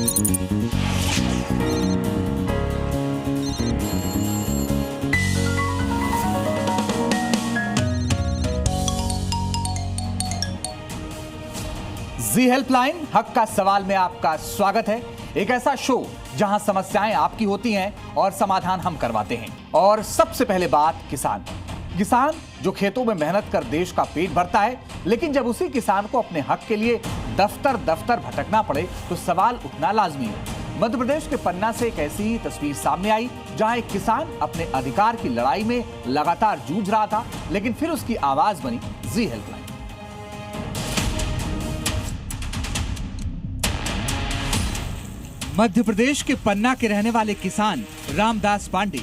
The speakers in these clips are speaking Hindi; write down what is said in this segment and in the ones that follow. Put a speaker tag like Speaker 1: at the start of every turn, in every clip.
Speaker 1: जी हेल्पलाइन हक का सवाल में आपका स्वागत है। एक ऐसा शो जहां समस्याएं आपकी होती हैं और समाधान हम करवाते हैं। और सबसे पहले बात किसान जो खेतों में मेहनत कर देश का पेट भरता है, लेकिन जब उसी किसान को अपने हक के लिए दफ्तर दफ्तर भटकना पड़े तो सवाल उठना लाजमी है। मध्य प्रदेश के पन्ना से एक ऐसी ही तस्वीर सामने आई जहां एक किसान अपने अधिकार की लड़ाई में लगातार जूझ रहा था, लेकिन फिर उसकी आवाज बनी जी हेल्पलाइन। मध्य प्रदेश के पन्ना के रहने वाले किसान रामदास पांडे,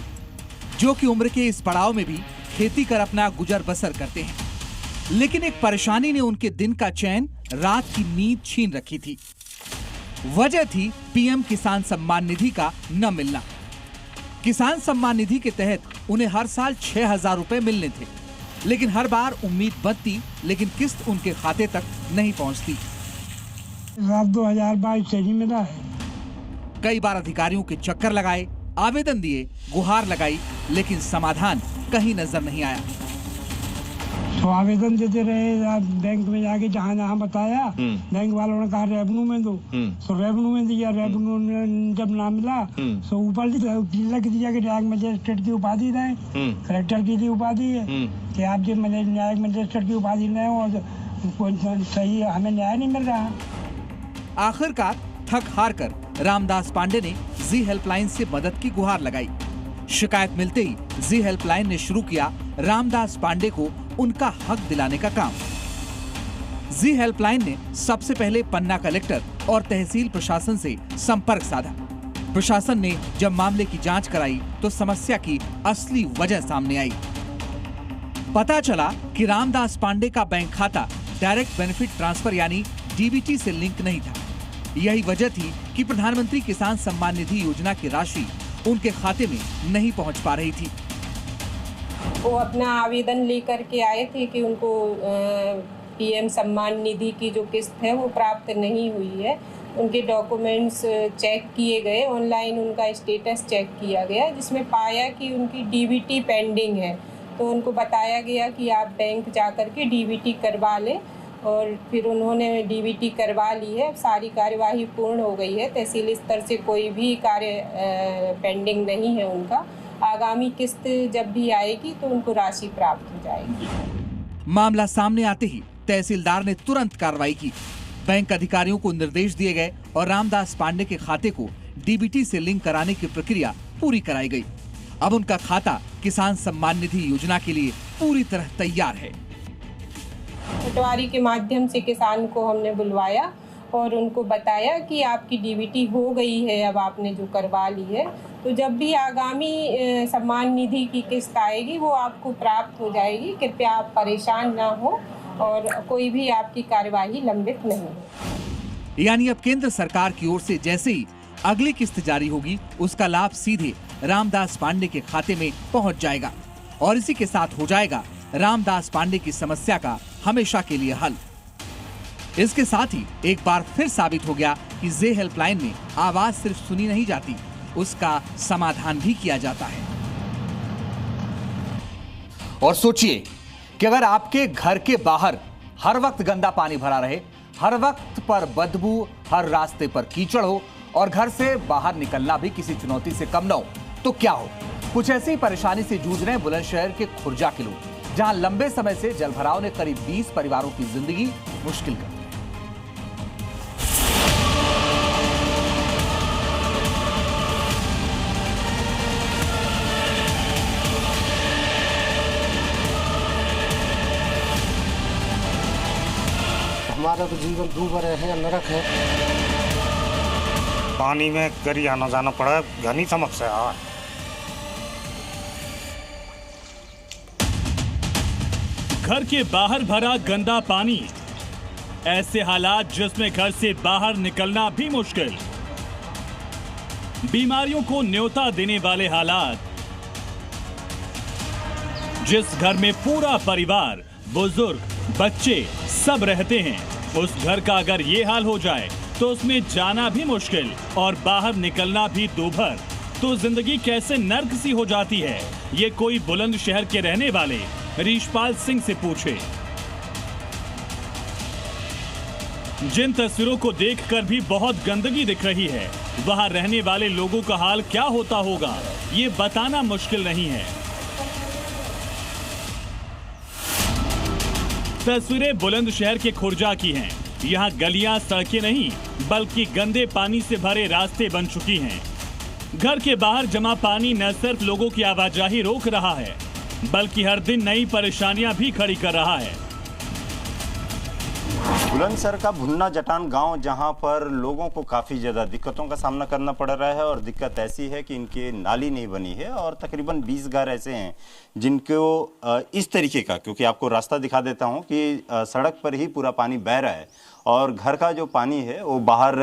Speaker 1: जो कि उम्र के इस पड़ाव में भी खेती कर अपना गुजर बसर करते हैं, लेकिन एक परेशानी ने उनके दिन का चैन, रात की नींद छीन रखी थी। वजह थी पीएम किसान सम्मान निधि का न मिलना। किसान सम्मान निधि के तहत उन्हें हर साल 6,000 रुपए मिलने थे, लेकिन हर बार उम्मीद बंधती, लेकिन किस्त उनके खाते तक नहीं पहुंचती।
Speaker 2: 2022 से ही मिला है।
Speaker 1: कई बार अधिकारियों के चक्कर लगाए, आवेदन दिए, गुहार लगाई, लेकिन समाधान कहीं नजर नहीं आया।
Speaker 2: तो आवेदन देते रहे, बैंक में जाके जहाँ जहाँ बताया, बैंक वालों ने कहा रेवेन्यू में दो, तो रेवेन्यू में दिया। रेवेन्यू में जब ना मिला तो ऊपर जिला की दिया कि न्यायिक मजिस्ट्रेट की उपाधि दें, कलेक्टर की भी उपाधि है कि आप जो न्यायिक मजिस्ट्रेट की उपाधि लें और सही हमें न्याय नहीं मिल रहा।
Speaker 1: आखिरकार थक हार कर रामदास पांडे ने जी हेल्पलाइन से मदद की गुहार लगाई। शिकायत मिलते ही जी हेल्पलाइन ने शुरू किया रामदास पांडे को उनका हक दिलाने का काम। जी हेल्पलाइन ने सबसे पहले पन्ना कलेक्टर और तहसील प्रशासन से संपर्क साधा। प्रशासन ने जब मामले की जांच कराई तो समस्या की असली वजह सामने आई। पता चला कि रामदास पांडे का बैंक खाता डायरेक्ट बेनिफिट ट्रांसफर यानी डीबीटी से लिंक नहीं था। यही वजह थी कि प्रधानमंत्री किसान सम्मान निधि योजना की राशि उनके खाते में नहीं पहुंच पा रही थी।
Speaker 3: वो अपना आवेदन लेकर के आए थे कि उनको पीएम सम्मान निधि की जो किस्त है वो प्राप्त नहीं हुई है। उनके डॉक्यूमेंट्स चेक किए गए, ऑनलाइन उनका स्टेटस चेक किया गया, जिसमें पाया कि उनकी डीबीटी पेंडिंग है। तो उनको बताया गया कि आप बैंक जाकर के डीबीटी करवा लें, और फिर उन्होंने डीबीटी करवा ली है। अब सारी कार्यवाही पूर्ण हो गई है। तहसील स्तर से कोई भी कार्य पेंडिंग नहीं है उनका। आगामी किस्त जब भी आएगी तो उनको राशि प्राप्त हो जाएगी।
Speaker 1: मामला सामने आते ही तहसीलदार ने तुरंत कार्रवाई की। बैंक अधिकारियों को निर्देश दिए गए और रामदास पांडे के खाते को डीबीटी से लिंक कराने की प्रक्रिया पूरी कराई गई। अब उनका खाता किसान सम्मान निधि योजना के लिए पूरी तरह तैयार है।
Speaker 3: पटवारी के माध्यम से किसान को हमने बुलवाया और उनको बताया कि आपकी डीबीटी हो गई है, अब आपने जो करवा ली है, तो जब भी आगामी सम्मान निधि की किस्त आएगी वो आपको प्राप्त हो जाएगी। कृपया आप परेशान ना हो और कोई भी आपकी कार्यवाही लंबित नहीं हो।
Speaker 1: यानी अब केंद्र सरकार की ओर से जैसे ही अगली किस्त जारी होगी, उसका लाभ सीधे रामदास पांडे के खाते में पहुंच जाएगा और इसी के साथ हो जाएगा रामदास पांडे की समस्या का हमेशा के लिए हल। इसके साथ ही एक बार फिर साबित हो गया कि जी हेल्पलाइन में आवाज सिर्फ सुनी नहीं जाती, उसका समाधान भी किया जाता है। और सोचिए कि अगर आपके घर के बाहर हर वक्त गंदा पानी भरा रहे, हर वक्त पर बदबू, हर रास्ते पर कीचड़ हो और घर से बाहर निकलना भी किसी चुनौती से कम न हो, तो क्या हो? कुछ ऐसी परेशानी से जूझ रहे हैं बुलंदशहर के खुर्जा के लोग, जहां लंबे समय से जलभराव ने करीब 20 परिवारों की जिंदगी मुश्किल कर दी।
Speaker 4: हमारा तो जीवन डूब रहे हैं, नरक है।
Speaker 5: पानी में करी आना जाना पड़ा, घनी समस्या है।
Speaker 6: घर के बाहर भरा गंदा पानी, ऐसे हालात जिसमें घर से बाहर निकलना भी मुश्किल, बीमारियों को न्योता देने वाले हालात, जिस घर में पूरा परिवार, बुजुर्ग, बच्चे सब रहते हैं, उस घर का अगर ये हाल हो जाए तो उसमें जाना भी मुश्किल और बाहर निकलना भी दूभर, तो जिंदगी कैसे नर्क सी हो जाती है, ये कोई बुलंदशहर के रहने वाले हरीशपाल सिंह से पूछे। जिन तस्वीरों को देखकर भी बहुत गंदगी दिख रही है, वहां रहने वाले लोगों का हाल क्या होता होगा, ये बताना मुश्किल नहीं है। तस्वीरें बुलंदशहर के खुर्जा की हैं। यहाँ गलियां सड़कें नहीं बल्कि गंदे पानी से भरे रास्ते बन चुकी हैं। घर के बाहर जमा पानी न सिर्फ लोगों की आवाजाही रोक रहा है बल्कि हर दिन नई परेशानियां भी खड़ी कर रहा है।
Speaker 7: बुलंदशहर का भुन्ना जटान गांव, जहां पर लोगों को काफ़ी ज़्यादा दिक्कतों का सामना करना पड़ रहा है और दिक्कत ऐसी है कि इनकी नाली नहीं बनी है और तकरीबन 20 घर ऐसे हैं जिनको इस तरीके का, क्योंकि आपको रास्ता दिखा देता हूं कि सड़क पर ही पूरा पानी बह रहा है और घर का जो पानी है वो बाहर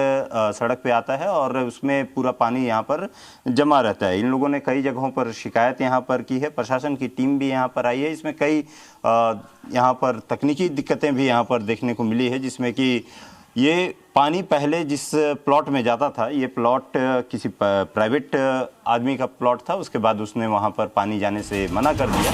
Speaker 7: सड़क पे आता है और उसमें पूरा पानी यहाँ पर जमा रहता है। इन लोगों ने कई जगहों पर शिकायत यहाँ पर की है, प्रशासन की टीम भी यहाँ पर आई है। इसमें कई यहाँ पर तकनीकी दिक्कतें भी यहाँ पर देखने को मिली है, जिसमें कि ये पानी पहले जिस प्लॉट में जाता था, ये प्लॉट किसी प्राइवेट आदमी का प्लॉट था, उसके बाद उसने वहाँ पर पानी जाने से मना कर दिया।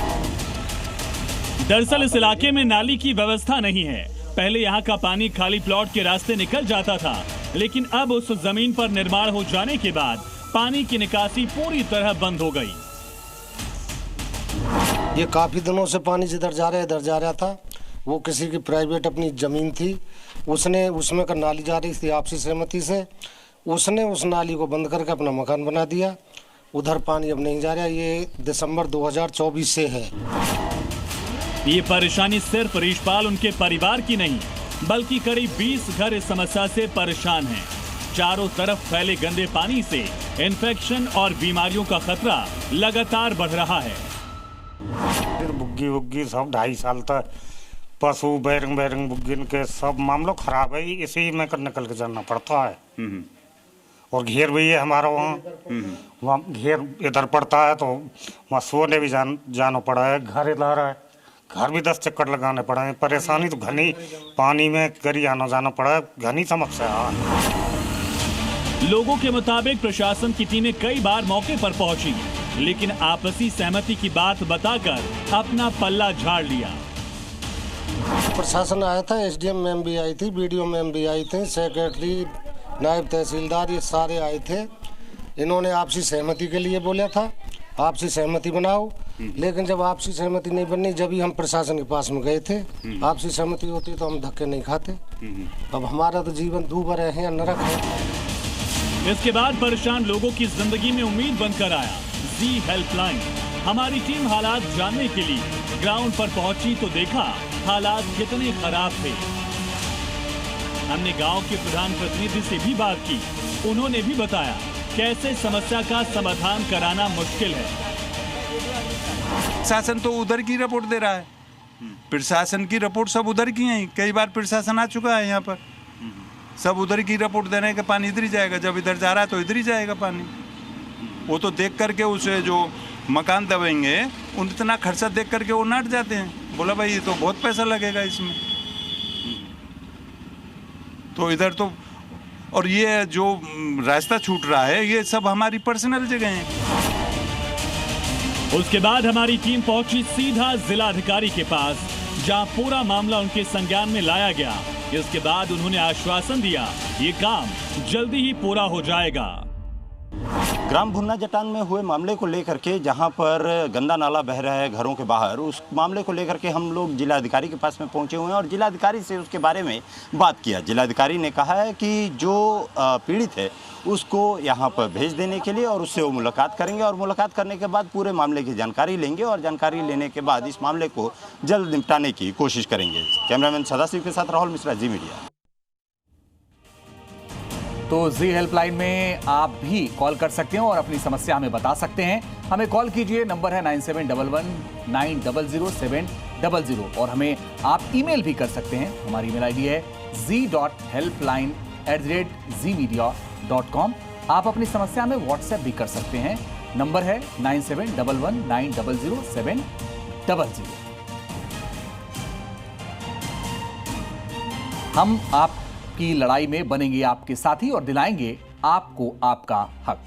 Speaker 6: दरअसल इस इलाके में नाली की व्यवस्था नहीं है। पहले यहाँ का पानी खाली प्लॉट के रास्ते निकल जाता था, लेकिन अब उस जमीन पर निर्माण हो जाने के बाद पानी की निकासी पूरी तरह बंद हो गई।
Speaker 4: ये काफ़ी दिनों से पानी इधर जा रहा था। वो किसी की प्राइवेट अपनी ज़मीन थी, उसने उसमें का नाली जा रही थी आपसी सहमति से, उसने उस नाली को बंद करके अपना मकान बना दिया। उधर पानी अब नहीं जा रहा। ये दिसंबर 2024 से है।
Speaker 6: ये परेशानी सिर्फ हरीशपाल उनके परिवार की नहीं बल्कि करीब 20 घर इस समस्या से परेशान हैं। चारों तरफ फैले गंदे पानी से इन्फेक्शन और बीमारियों का खतरा लगातार बढ़ रहा है।
Speaker 5: बुग्गी वुग्गी सब 2.5 साल तक पशु बैरंग बुग्गिन के सब मामलों खराब है, इसी में निकल के जाना पड़ता है। और घेर भी है हमारा वहाँ घेर इधर पड़ता है, तो वहाँ सोने भी जाना पड़ा है। घर इधर है, घर भी 10 चक्कर लगाने पड़े हैं। परेशानी तो घनी, पानी में गरी आना जाना पड़ा है, घनी समस्या है।
Speaker 6: लोगों के मुताबिक प्रशासन की टीमें कई बार मौके पर पहुंची, लेकिन आपसी सहमति की बात बताकर अपना पल्ला झाड़ लिया।
Speaker 4: प्रशासन आया था, एसडीएम मैम भी आई थी, बीडीओ मैम भी आई थे, सेक्रेटरी, नायब तहसीलदार, ये सारे आए थे। इन्होंने आपसी सहमति के लिए बोला था, आपसी सहमति बनाओ। लेकिन जब आपसी सहमति नहीं बनी, जब ही हम प्रशासन के पास में गए थे, आपसी सहमति होती तो हम धक्के नहीं खाते। अब हमारा तो जीवन दूभर है, नरक है।
Speaker 6: इसके बाद परेशान लोगों की जिंदगी में उम्मीद बनकर आया जी हेल्पलाइन। हमारी टीम हालात जानने के लिए ग्राउंड पर पहुंची तो देखा हालात कितने खराब थे। हमने गांव के प्रधान प्रतिनिधि से भी बात की, उन्होंने भी बताया कैसे समस्या का समाधान कराना मुश्किल है।
Speaker 8: प्रशासन तो उधर की रिपोर्ट दे रहा है, प्रशासन की रिपोर्ट सब उधर की है। कई बार प्रशासन आ चुका है यहाँ पर, सब उधर की रिपोर्ट दे रहे हैं कि पानी इधर ही जाएगा, जब इधर जा रहा है तो इधर ही जाएगा पानी। वो तो देख करके उसे जो मकान दबेंगे उन इतना खर्चा देख करके वो नाट जाते हैं। बोला भाई ये तो बहुत पैसा लगेगा इसमें, तो इधर तो। और ये जो रास्ता छूट रहा है ये सब हमारी पर्सनल जगह है।
Speaker 6: उसके बाद हमारी टीम पहुंची सीधा जिलाधिकारी के पास, जहां पूरा मामला उनके संज्ञान में लाया गया। इसके बाद उन्होंने आश्वासन दिया ये काम जल्दी ही पूरा हो जाएगा।
Speaker 7: ग्राम भुन्ना जटान में हुए मामले को लेकर के, जहां पर गंदा नाला बह रहा है घरों के बाहर, उस मामले को लेकर के हम लोग जिलाधिकारी के पास में पहुंचे हुए हैं और जिलाधिकारी से उसके बारे में बात किया। जिलाधिकारी ने कहा है कि जो पीड़ित है उसको यहां पर भेज देने के लिए और उससे वो मुलाकात करेंगे और मुलाकात करने के बाद पूरे मामले की जानकारी लेंगे और जानकारी लेने के बाद इस मामले को जल्द निपटाने की कोशिश करेंगे। कैमरामैन सदाशिव के साथ राहुल मिश्रा, जी मीडिया।
Speaker 1: तो जी हेल्पलाइन में आप भी कॉल कर सकते हैं और अपनी समस्या हमें बता सकते हैं। हमें कॉल कीजिए, नंबर है 9711900700 और हमें आप ईमेल भी कर सकते हैं। हमारी ईमेल आईडी है z.helpline@zmedia.com। आप अपनी समस्या में व्हाट्सएप भी कर सकते हैं, नंबर है 9711900700। हम आप की लड़ाई में बनेंगे आपके साथी और दिलाएंगे आपको आपका हक।